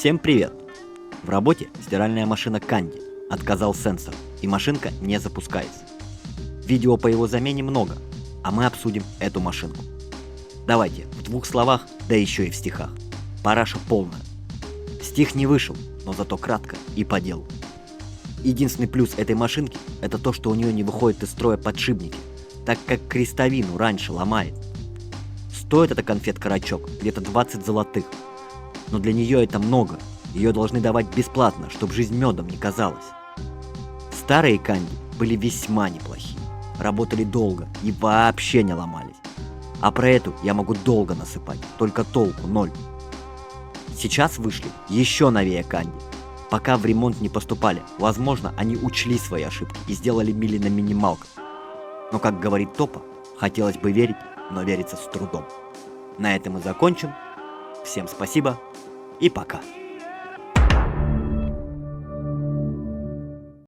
Всем привет! В работе стиральная машина Канди. Отказал сенсор, и машинка не запускается. Видео по его замене много, а мы обсудим эту машинку. Давайте в 2 словах, да еще и в стихах. Параша полная. Стих не вышел, но зато кратко и по делу. Единственный плюс этой машинки – это то, что у нее не выходят из строя подшипники, так как крестовину раньше ломает. Стоит эта конфетка-рачок где-то 20 золотых. Но для нее это много, ее должны давать бесплатно, чтобы жизнь медом не казалась. Старые Канди были весьма неплохие, работали долго и вообще не ломались. А про эту я могу долго насыпать, только толку ноль. Сейчас вышли еще новее Канди. Пока в ремонт не поступали, возможно, они учли свои ошибки и сделали мили на минималках. Но, как говорит Топа, хотелось бы верить, но верится с трудом. На этом мы закончим. Всем спасибо и пока.